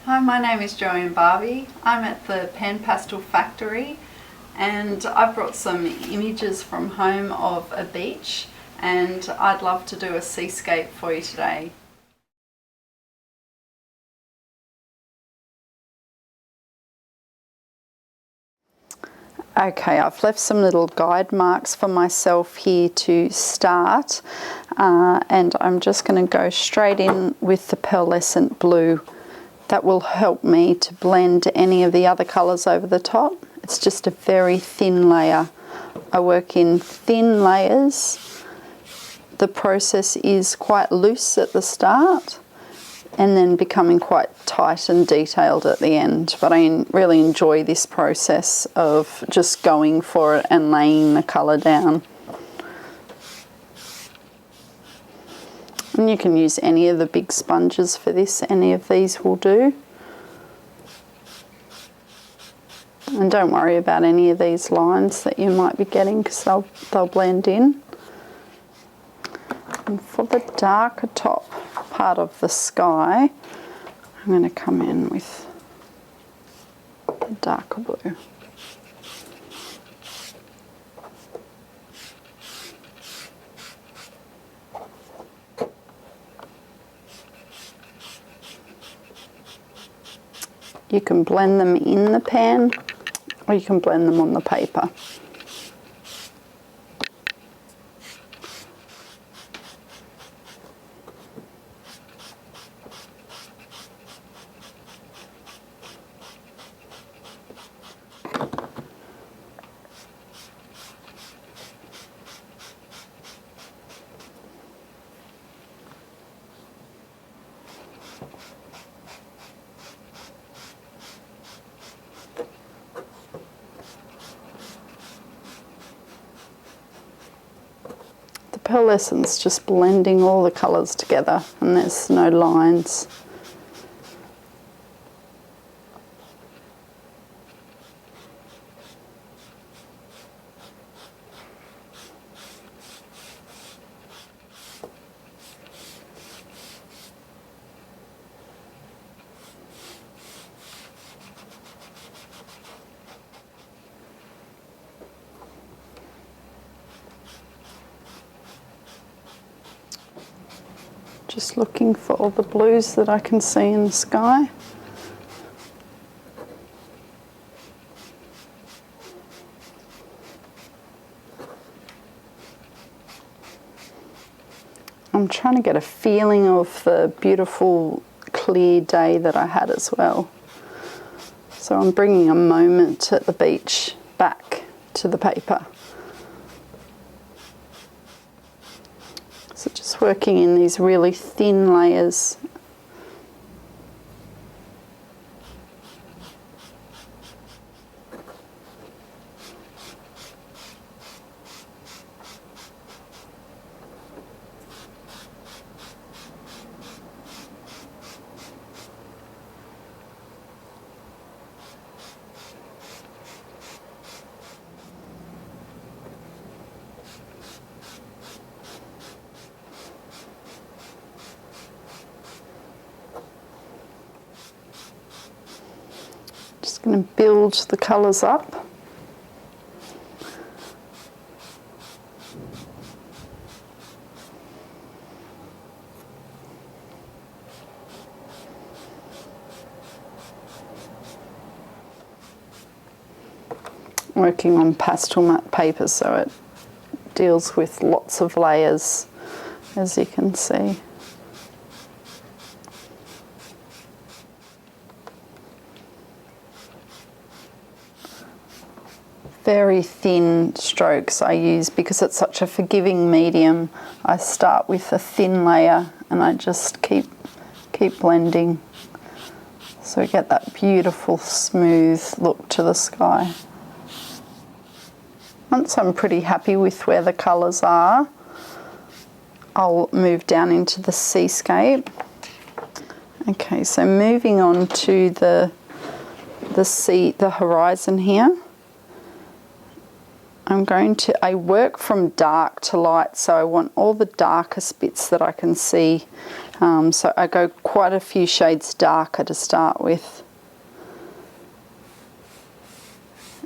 Hi, my name is Joanne Barby. I'm at the PanPastel factory and I've brought some images from home of a beach and I'd love to do a seascape for you today. Okay, I've left some little guide marks for myself here to start and I'm just going to go straight in with the pearlescent blue. That will help me to blend any of the other colours over the top. It's just a very thin layer. I work in thin layers. The process is quite loose at the start and then becoming quite tight and detailed at the end. But I really enjoy this process of just going for it and laying the colour down. And you can use any of the big sponges for this, any of these will do. And don't worry about any of these lines that you might be getting because they'll blend in. And for the darker top part of the sky, I'm going to come in with the darker blue. You can blend them in the pan or you can blend them on the paper. Pearlescent's just blending all the colours together and there's no lines. Just looking for all the blues that I can see in the sky. I'm trying to get a feeling of the beautiful clear day that I had as well. So I'm bringing a moment at the beach back to the paper. So just working in these really thin layers. Just going to build the colours up. Working on pastel matte paper, so it deals with lots of layers, as you can see. Very thin strokes I use because it's such a forgiving medium. I start with a thin layer and I just keep blending so we get that beautiful smooth look to the sky. Once I'm pretty happy with where the colours are, I'll move down into the seascape. Okay, so moving on to the horizon here. I work from dark to light, so I want all the darkest bits that I can see. So I go quite a few shades darker to start with.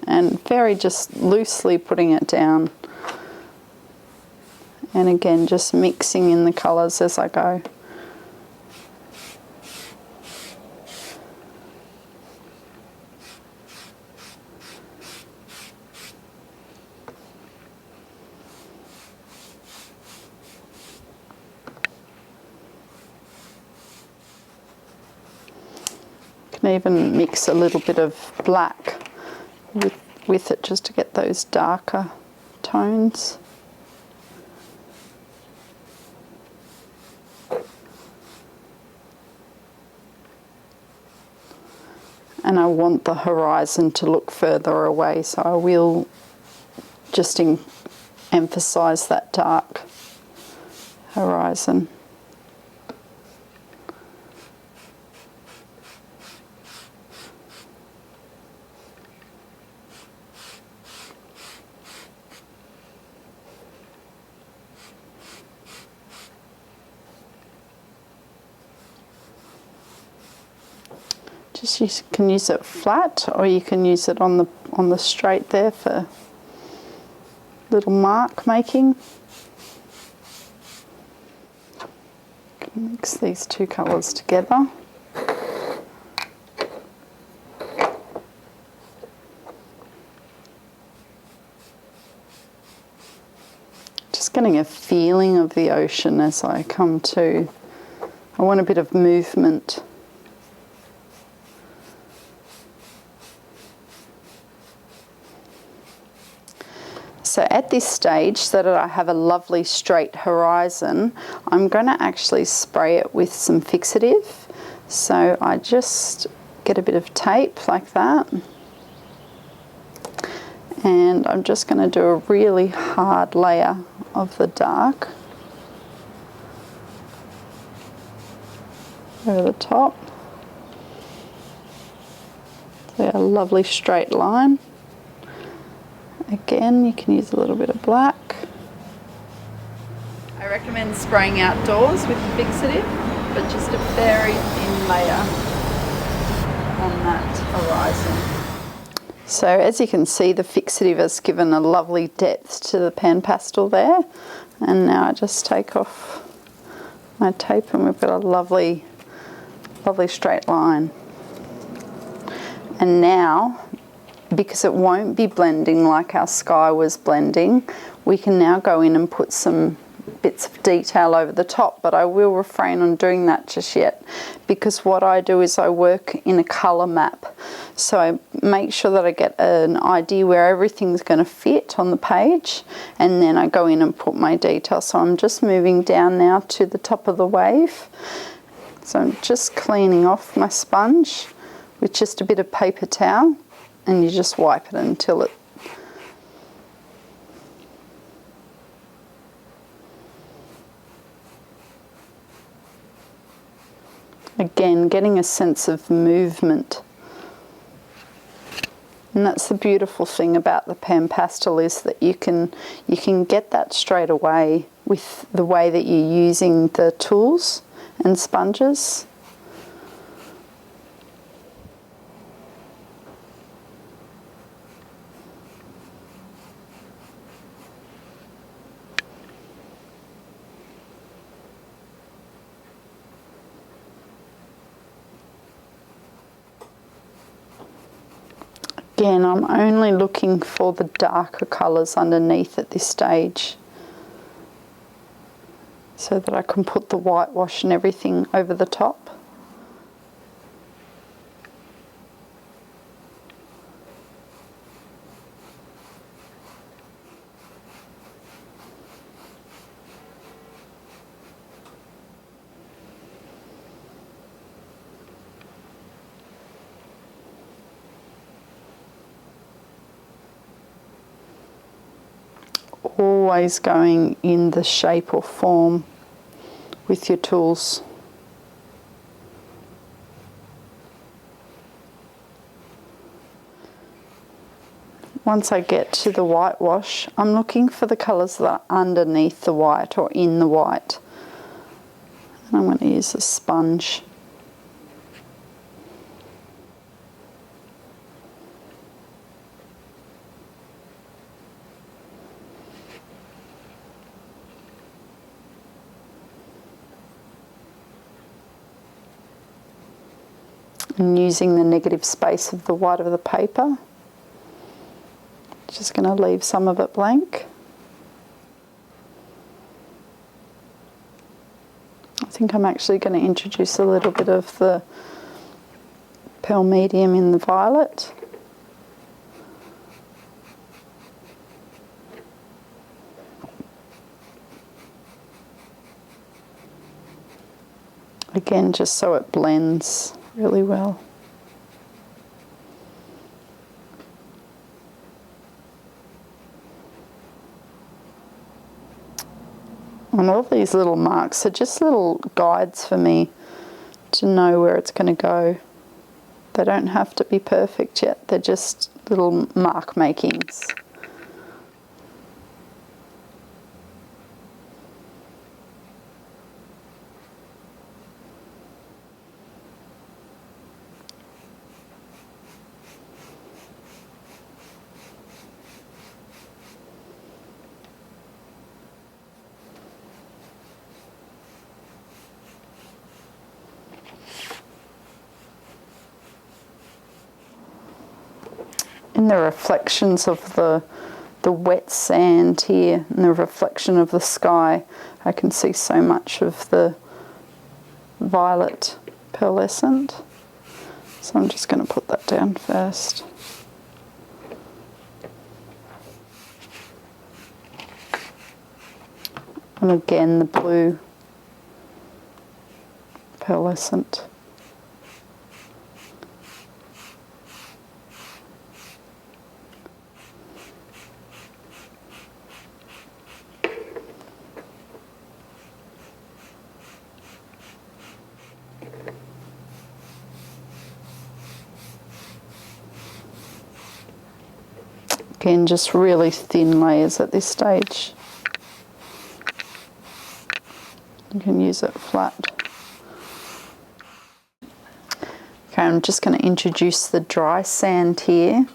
And very just loosely putting it down. And again, just mixing in the colours as I go. Can even mix a little bit of black with it just to get those darker tones. And I want the horizon to look further away, so I will just emphasize that dark horizon. You can use it flat, or you can use it on the straight there for little mark making. Mix these two colours together. Just getting a feeling of the ocean as I come to. I want a bit of movement. So at this stage, so that I have a lovely straight horizon, I'm going to actually spray it with some fixative. So I just get a bit of tape like that. And I'm just going to do a really hard layer of the dark over the top. So a lovely straight line. Again, you can use a little bit of black. I recommend spraying outdoors with fixative, but just a very thin layer on that horizon. So as you can see, the fixative has given a lovely depth to the PanPastel there. And now I just take off my tape and we've got a lovely, lovely straight line. And now, because it won't be blending like our sky was blending, we can now go in and put some bits of detail over the top, but I will refrain on doing that just yet, because what I do is I work in a colour map. So I make sure that I get an idea where everything's going to fit on the page, and then I go in and put my detail. So I'm just moving down now to the top of the wave. So I'm just cleaning off my sponge with just a bit of paper towel. And you just wipe it until it again, getting a sense of movement. And that's the beautiful thing about the PanPastel, is that you can get that straight away with the way that you're using the tools and sponges. Again, I'm only looking for the darker colours underneath at this stage, so that I can put the whitewash and everything over the top. Always going in the shape or form with your tools. once I get to the whitewash, I'm looking for the colours that are underneath the white or in the white. And I'm going to use a sponge. And using the negative space of the white of the paper, just going to leave some of it blank. I think I'm actually going to introduce a little bit of the Pearl Medium in the violet. Again, just so it blends really well. And all these little marks are just little guides for me to know where it's going to go. They don't have to be perfect yet, they're just little mark makings. In the reflections of the wet sand here and the reflection of the sky, I can see so much of the violet pearlescent. So I'm just going to put that down first. And again the blue pearlescent. Again, just really thin layers at this stage. You can use it flat. Okay, I'm just going to introduce the dry sand here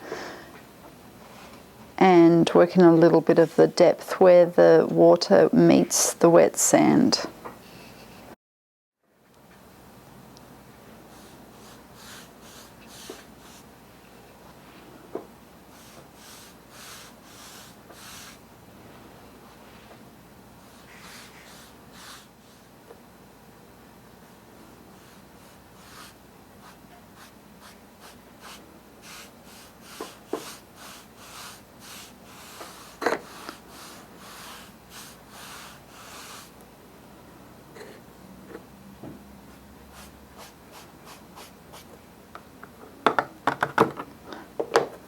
and work in a little bit of the depth where the water meets the wet sand.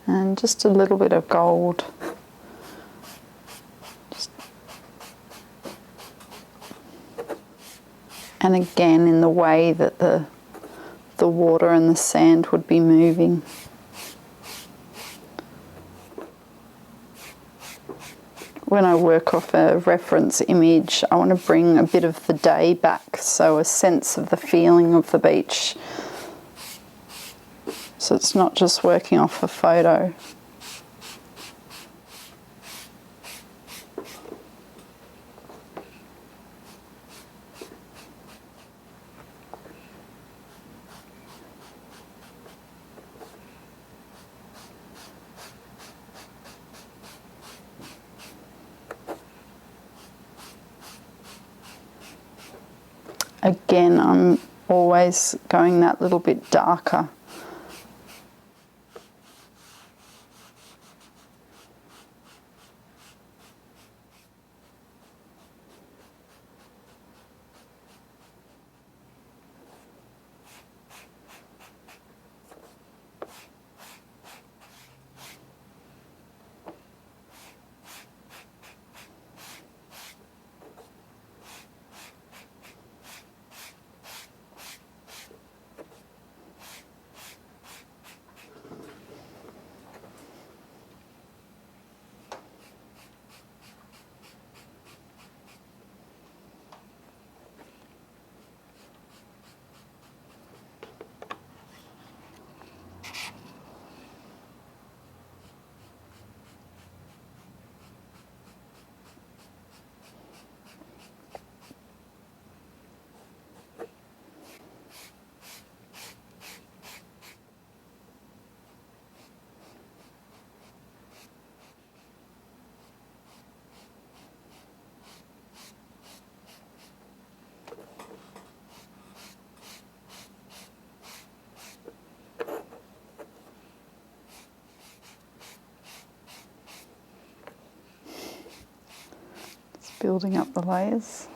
And just a little bit of gold. And again, in the way that the water and the sand would be moving. When I work off a reference image, I want to bring a bit of the day back, so a sense of the feeling of the beach. So it's not just working off a photo. Again, I'm always going that little bit darker. building up the layers.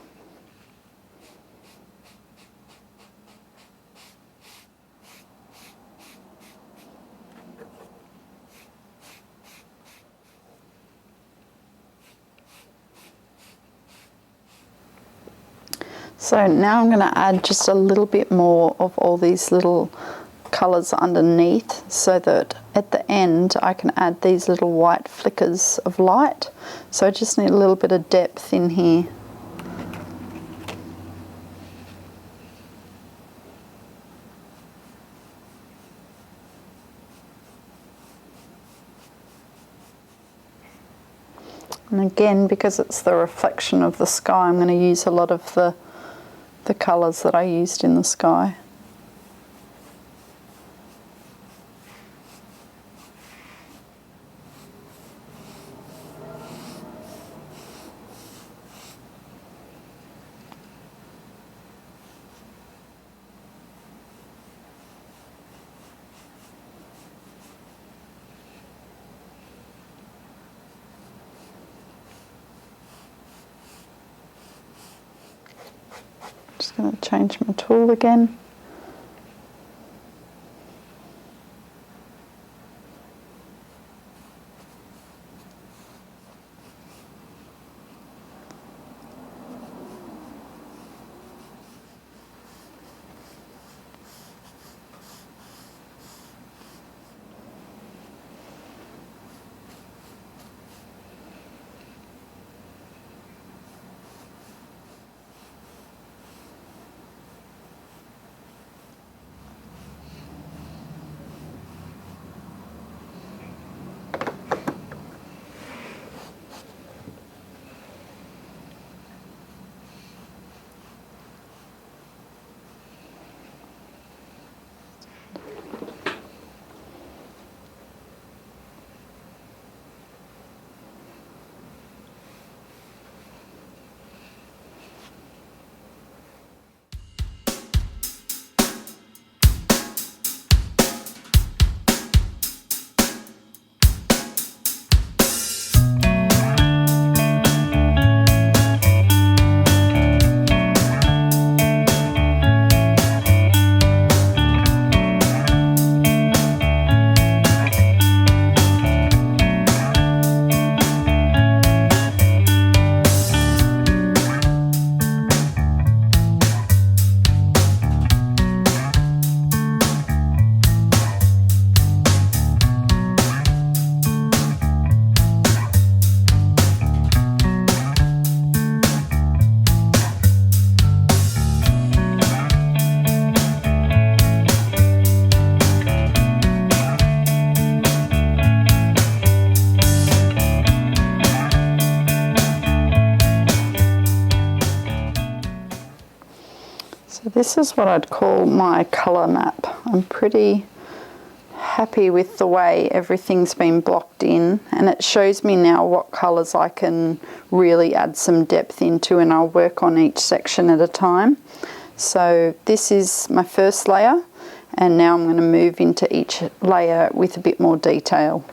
So now I'm going to add just a little bit more of all these little colours underneath, so that at the end I can add these little white flickers of light. So I just need a little bit of depth in here. And again, because it's the reflection of the sky, I'm going to use a lot of the colours that I used in the sky. Just going to change my tool again. So this is what I'd call my colour map. I'm pretty happy with the way everything's been blocked in, and it shows me now what colours I can really add some depth into, and I'll work on each section at a time. So this is my first layer, and now I'm going to move into each layer with a bit more detail.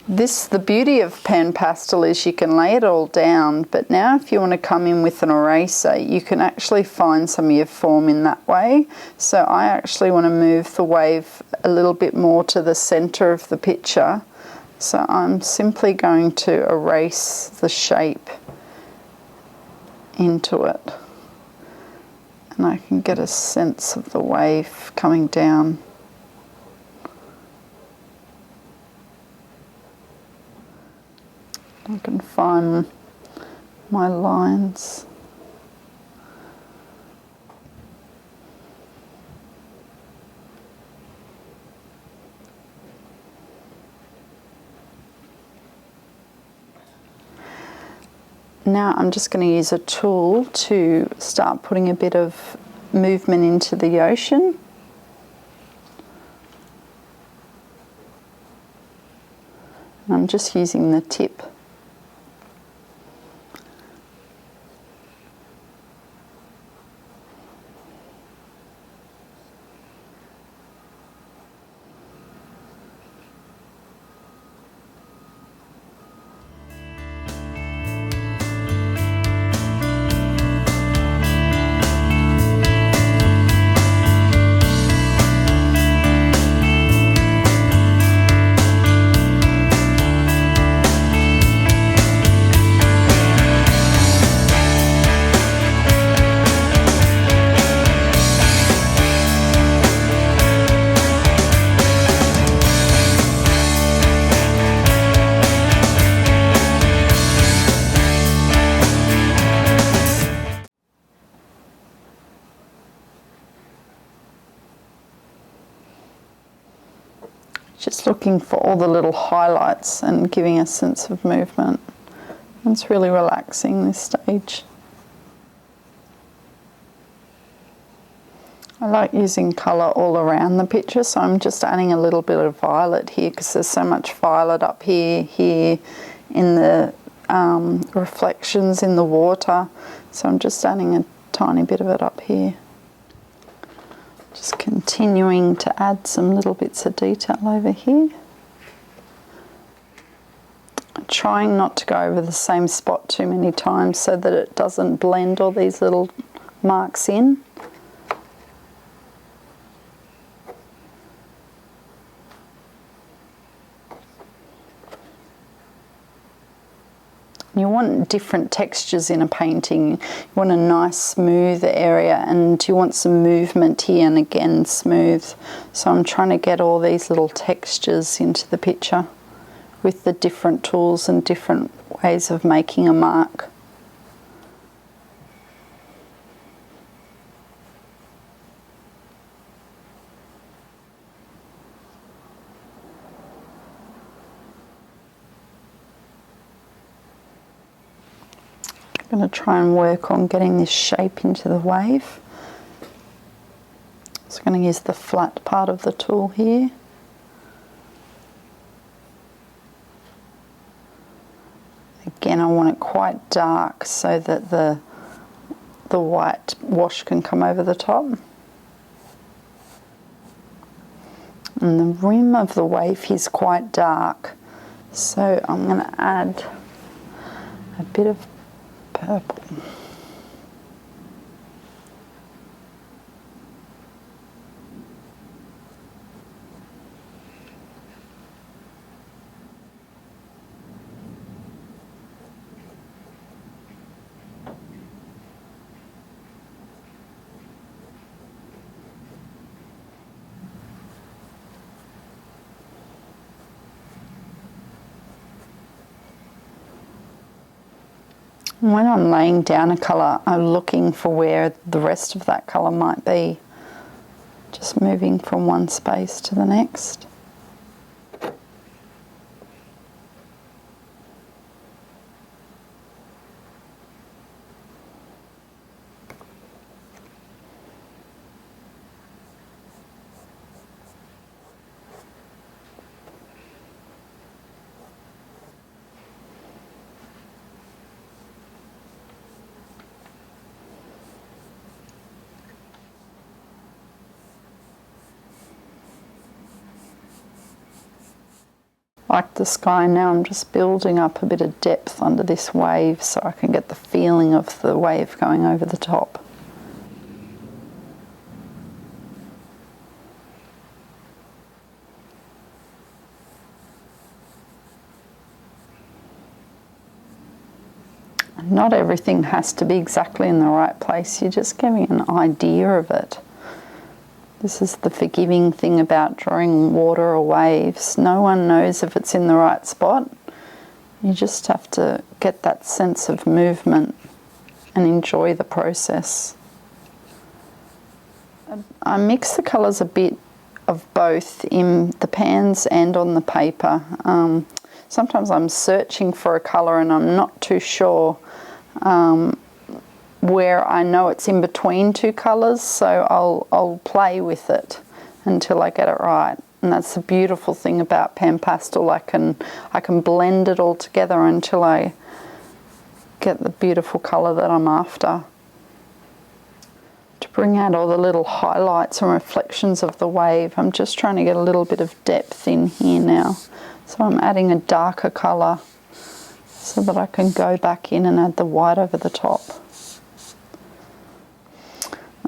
The beauty of PanPastel is you can lay it all down, but now if you want to come in with an eraser, you can actually find some of your form in that way. So I actually want to move the wave a little bit more to the center of the picture. So I'm simply going to erase the shape into it. And I can get a sense of the wave coming down. I can find my lines. Now I'm just going to use a tool to start putting a bit of movement into the ocean. I'm just using the tip. Just looking for all the little highlights and giving a sense of movement. It's really relaxing, this stage. I like using colour all around the picture, so I'm just adding a little bit of violet here because there's so much violet up here in the reflections in the water. So I'm just adding a tiny bit of it up here. Just continuing to add some little bits of detail over here. Trying not to go over the same spot too many times so that it doesn't blend all these little marks in. You want different textures in a painting. You want a nice smooth area, and you want some movement here, and again smooth. So I'm trying to get all these little textures into the picture with the different tools and different ways of making a mark. I'm going to try and work on getting this shape into the wave. So I'm going to use the flat part of the tool here. Again, I want it quite dark so that the white wash can come over the top. And the rim of the wave is quite dark, so I'm going to add a bit of purple. When I'm laying down a colour, I'm looking for where the rest of that colour might be. Just moving from one space to the next. Like the sky now, I'm just building up a bit of depth under this wave so I can get the feeling of the wave going over the top. Not everything has to be exactly in the right place, you're just giving an idea of it. This is the forgiving thing about drawing water or waves. No one knows if it's in the right spot. You just have to get that sense of movement and enjoy the process. I mix the colours a bit of both in the pans and on the paper. Sometimes I'm searching for a colour and I'm not too sure where I know it's in between two colours, so I'll play with it until I get it right. And that's the beautiful thing about PanPastel. I can blend it all together until I get the beautiful colour that I'm after. To bring out all the little highlights and reflections of the wave, I'm just trying to get a little bit of depth in here now. So I'm adding a darker colour so that I can go back in and add the white over the top.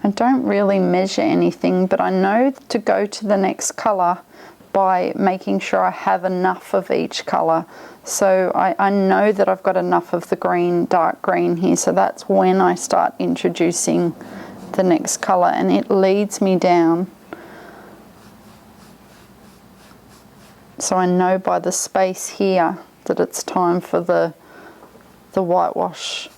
I don't really measure anything, but I know to go to the next colour by making sure I have enough of each colour. So I know that I've got enough of the green, dark green here, so that's when I start introducing the next colour, and it leads me down. So I know by the space here that it's time for the whitewash.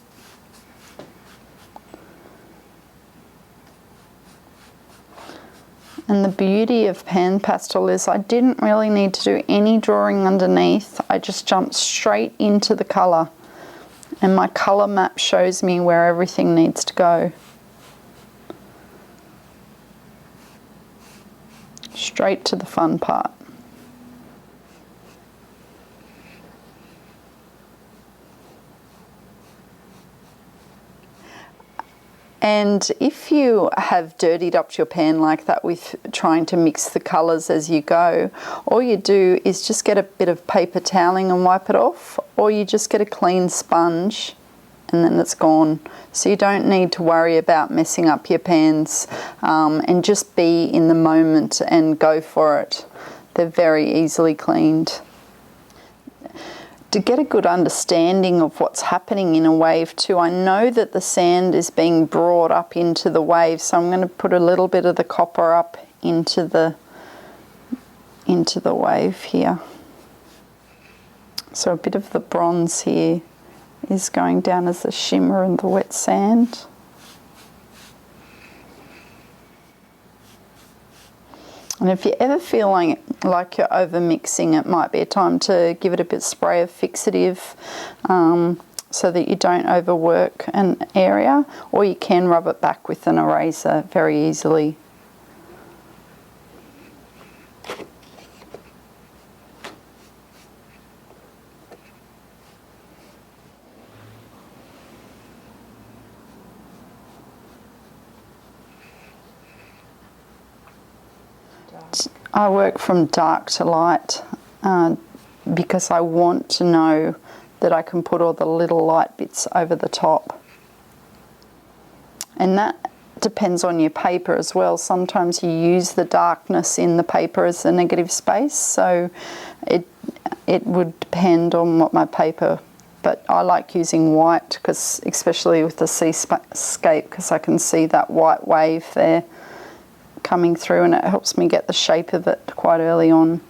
And the beauty of PanPastel is I didn't really need to do any drawing underneath. I just jumped straight into the colour. And my colour map shows me where everything needs to go. Straight to the fun part. And if you have dirtied up your pan like that with trying to mix the colours as you go, all you do is just get a bit of paper toweling and wipe it off, or you just get a clean sponge and then it's gone. So you don't need to worry about messing up your pans, and just be in the moment and go for it. They're very easily cleaned. To get a good understanding of what's happening in a wave too, I know that the sand is being brought up into the wave, so I'm going to put a little bit of the copper up into the wave here. So a bit of the bronze here is going down as the shimmer and the wet sand. And if you ever feel like you're over mixing, it might be a time to give it a bit of spray of fixative, so that you don't overwork an area, or you can rub it back with an eraser very easily. I work from dark to light because I want to know that I can put all the little light bits over the top. And that depends on your paper as well. Sometimes you use the darkness in the paper as a negative space, so it would depend on what my paper, but I like using white, because especially with the Seascape, because I can see that white wave there coming through, and it helps me get the shape of it quite early on.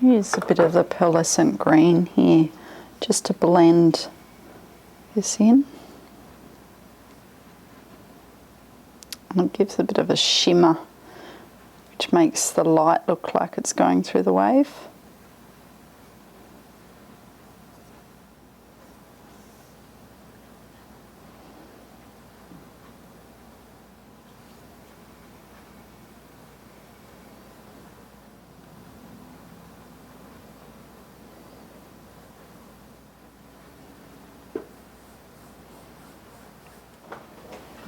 Use a bit of the Pearlescent Green here just to blend this in. And it gives a bit of a shimmer, which makes the light look like it's going through the wave.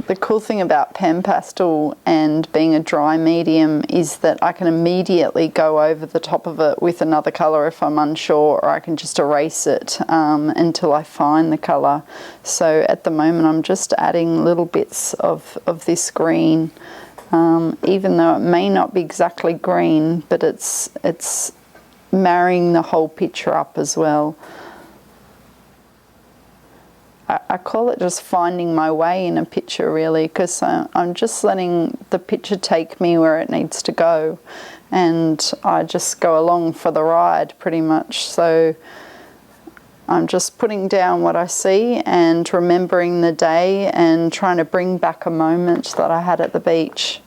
The cool thing about PanPastel and being a dry medium is that I can immediately go over the top of it with another colour if I'm unsure, or I can just erase it until I find the colour. So at the moment I'm just adding little bits of this green, even though it may not be exactly green, but it's marrying the whole picture up as well. I call it just finding my way in a picture, really, because I'm just letting the picture take me where it needs to go, and I just go along for the ride pretty much. So I'm just putting down what I see and remembering the day and trying to bring back a moment that I had at the beach.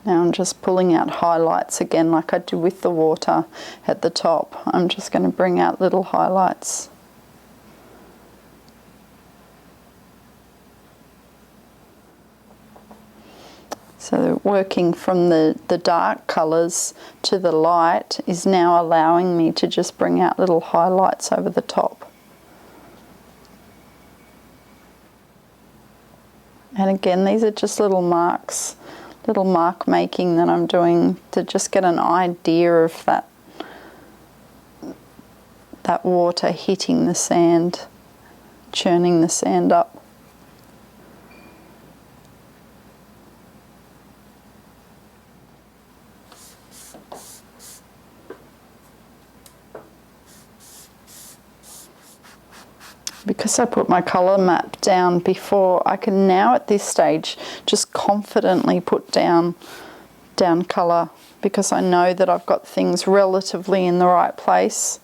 Now I'm just pulling out highlights again, like I do with the water at the top. I'm just going to bring out little highlights. So working from the dark colours to the light is now allowing me to just bring out little highlights over the top. And again, these are just little marks, little mark making that I'm doing to just get an idea of that water hitting the sand, churning the sand up. Because I put my colour map down before, I can now at this stage just confidently put down colour, because I know that I've got things relatively in the right place.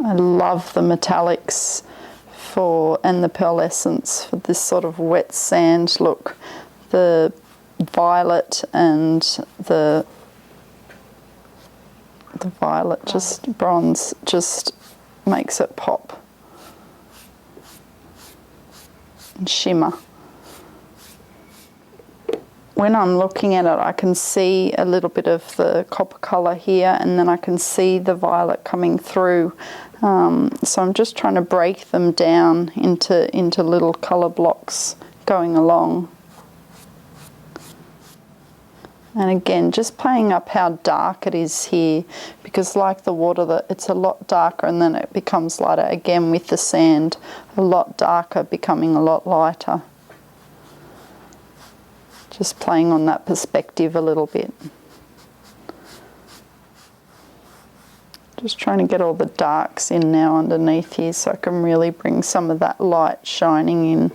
I love the metallics and the pearlescence for this sort of wet sand look. The violet and the violet, just bronze, just makes it pop and shimmer. When I'm looking at it, I can see a little bit of the copper colour here, and then I can see the violet coming through. So I'm just trying to break them down into little colour blocks going along. And again, just playing up how dark it is here, because like the water, it's a lot darker and then it becomes lighter. Again with the sand, a lot darker becoming a lot lighter. Just playing on that perspective a little bit. Just trying to get all the darks in now underneath here so I can really bring some of that light shining in.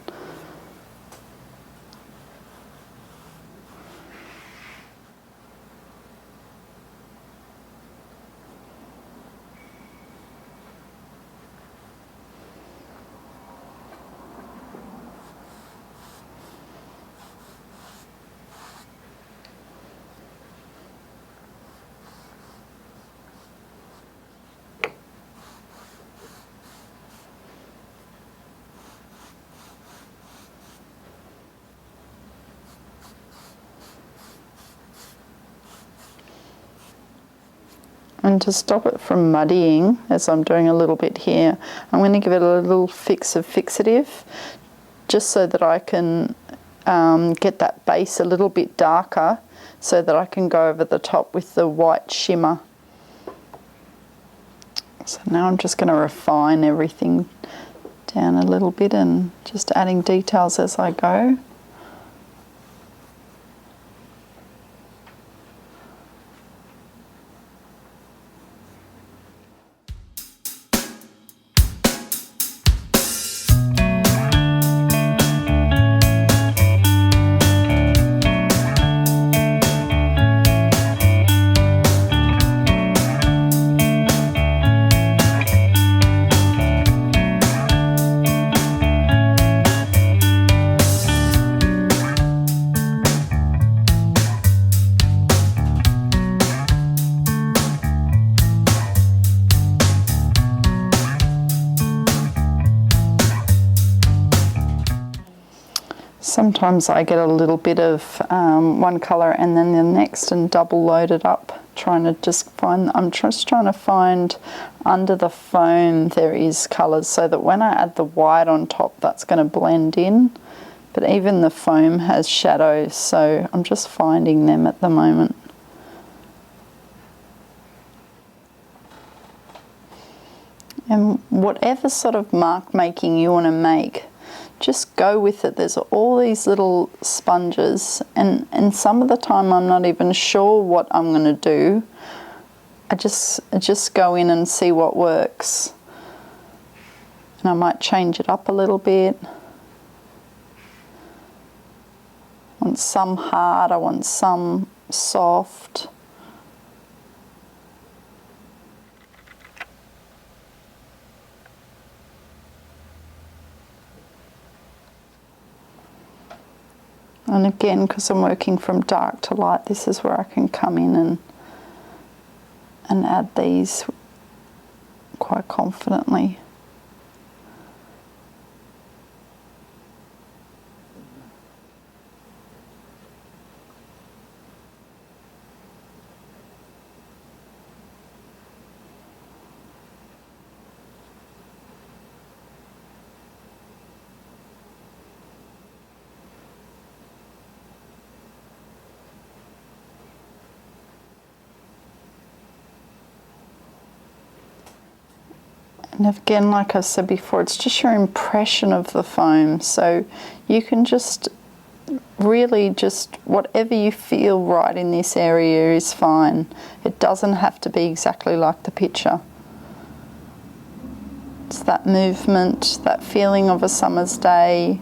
And to stop it from muddying, as I'm doing a little bit here, I'm going to give it a little fix of fixative, just so that I can get that base a little bit darker, so that I can go over the top with the white shimmer. So now I'm just going to refine everything down a little bit and just adding details as I go. Sometimes I get a little bit of one colour and then the next and double load it up, trying to just find, I'm just trying to find under the foam there is colours, so that when I add the white on top, that's going to blend in. But even the foam has shadows, so I'm just finding them at the moment. And whatever sort of mark making you want to make, just go with it. There's all these little sponges, and some of the time I'm not even sure what I'm going to do. I just go in and see what works. And I might change it up a little bit. I want some hard, I want some soft. And again, because I'm working from dark to light, this is where I can come in and add these quite confidently. And again, like I said before, it's just your impression of the foam. So you can just really just whatever you feel right in this area is fine. It doesn't have to be exactly like the picture. It's that movement, that feeling of a summer's day.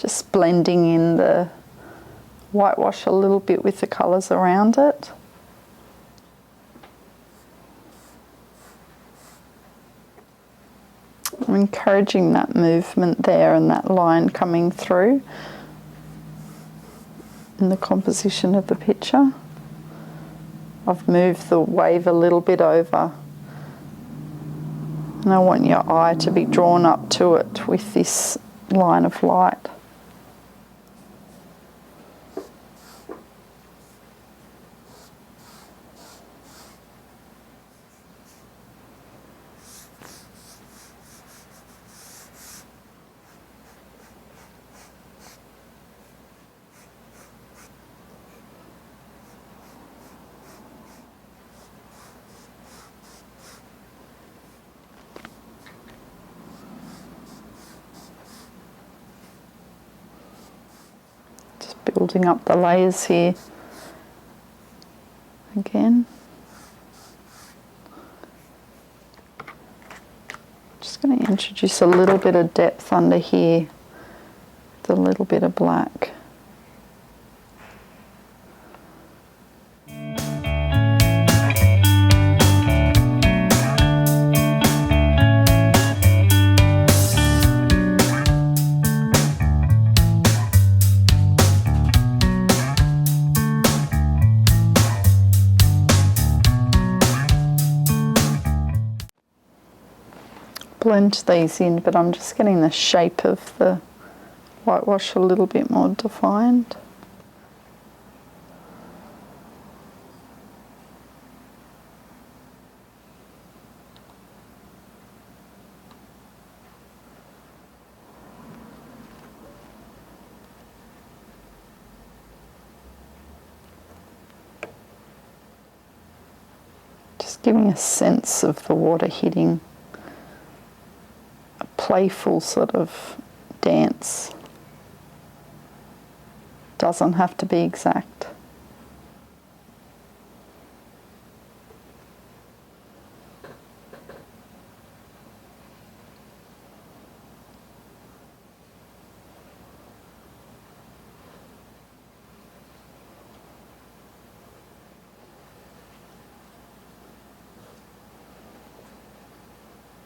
Just blending in the whitewash a little bit with the colours around it. I'm encouraging that movement there and that line coming through in the composition of the picture. I've moved the wave a little bit over, and I want your eye to be drawn up to it with this line of light. Building up the layers here again. Just going to introduce a little bit of depth under here with a little bit of black. Blend these in, but I'm just getting the shape of the whitewash a little bit more defined. Just giving a sense of the water hitting. Playful sort of dance. Doesn't have to be exact.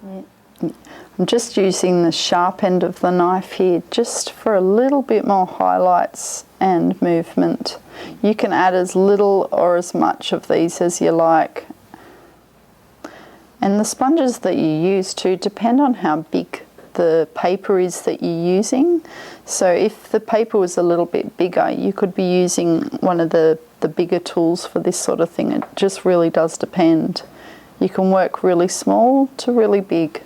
Yeah. I'm just using the sharp end of the knife here just for a little bit more highlights and movement. You can add as little or as much of these as you like. And the sponges that you use too depend on how big the paper is that you're using. So if the paper was a little bit bigger, you could be using one of the bigger tools for this sort of thing. It just really does depend. You can work really small to really big.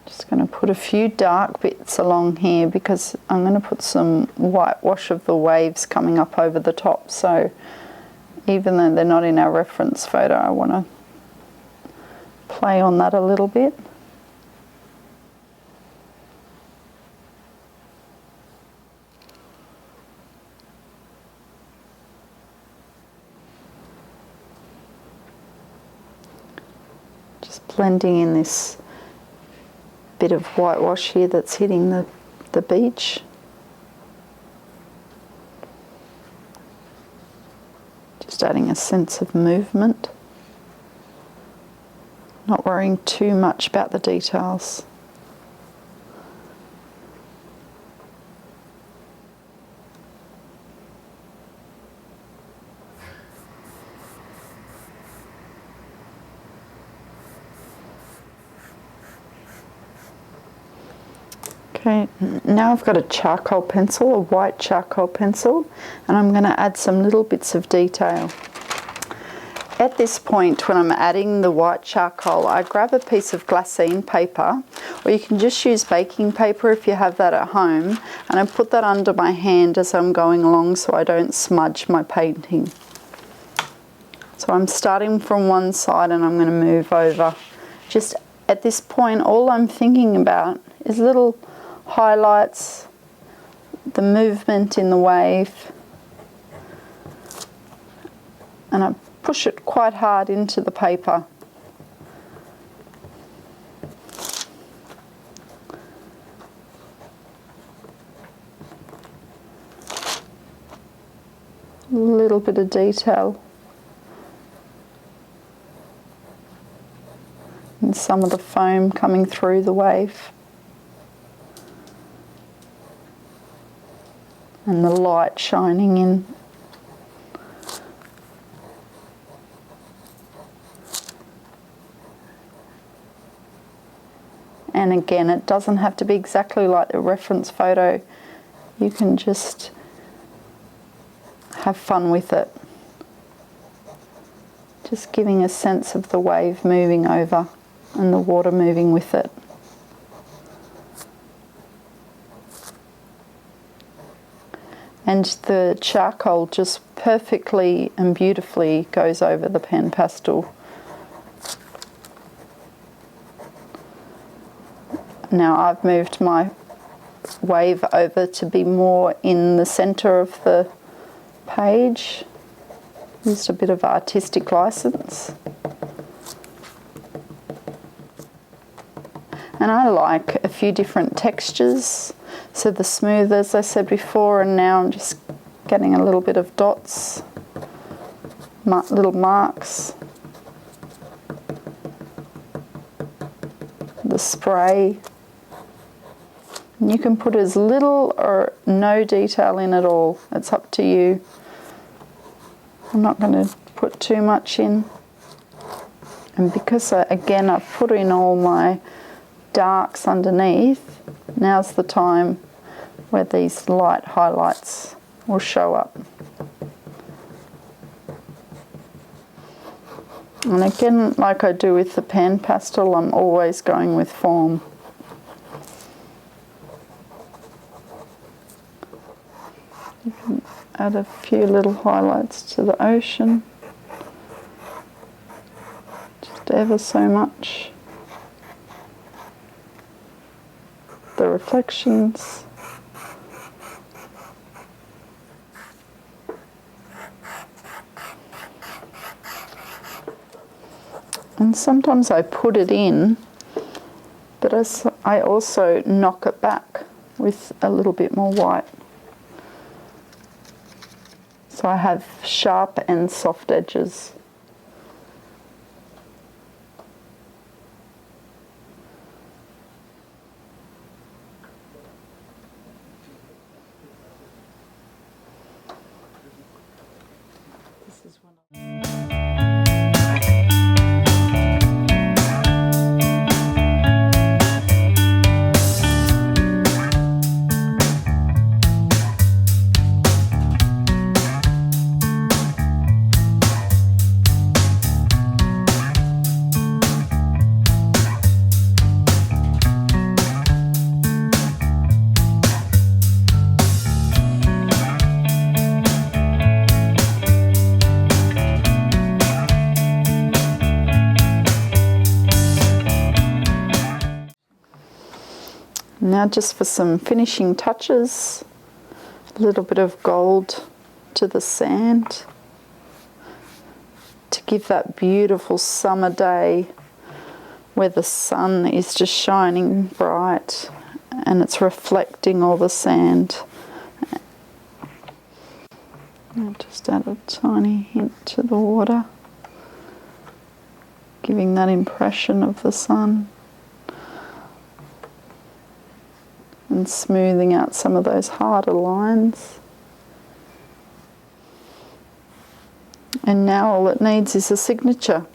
Just going to put a few dark bits along here because I'm going to put some whitewash of the waves coming up over the top. So even though they're not in our reference photo, I want to play on that a little bit. Just blending in this bit of whitewash here that's hitting the beach. Just adding a sense of movement. Not worrying too much about the details. Okay, now I've got a charcoal pencil, a white charcoal pencil, and I'm going to add some little bits of detail. At this point, when I'm adding the white charcoal, I grab a piece of glassine paper, or you can just use baking paper if you have that at home, and I put that under my hand as I'm going along so I don't smudge my painting. So I'm starting from one side and I'm going to move over. Just at this point, all I'm thinking about is little highlights, the movement in the wave, and I push it quite hard into the paper. A little bit of detail and some of the foam coming through the wave. And the light shining in. And again, it doesn't have to be exactly like the reference photo. You can just have fun with it. Just giving a sense of the wave moving over and the water moving with it. And the charcoal just perfectly and beautifully goes over the PanPastel. Now I've moved my wave over to be more in the centre of the page. Used a bit of artistic license. And I like a few different textures. So the smooth, as I said before, and now I'm just getting a little bit of dots, little marks. The spray. And you can put as little or no detail in at all. It's up to you. I'm not going to put too much in. And because, again, I've put in all my darks underneath, now's the time where these light highlights will show up. And again, like I do with the PanPastel, I'm always going with form. You can add a few little highlights to the ocean, just ever so much. The reflections. And sometimes I put it in, but I also knock it back with a little bit more white. So I have sharp and soft edges. Now just for some finishing touches, a little bit of gold to the sand to give that beautiful summer day where the sun is just shining bright and it's reflecting all the sand. I just add a tiny hint to the water, giving that impression of the sun and smoothing out some of those harder lines. And now all it needs is a signature.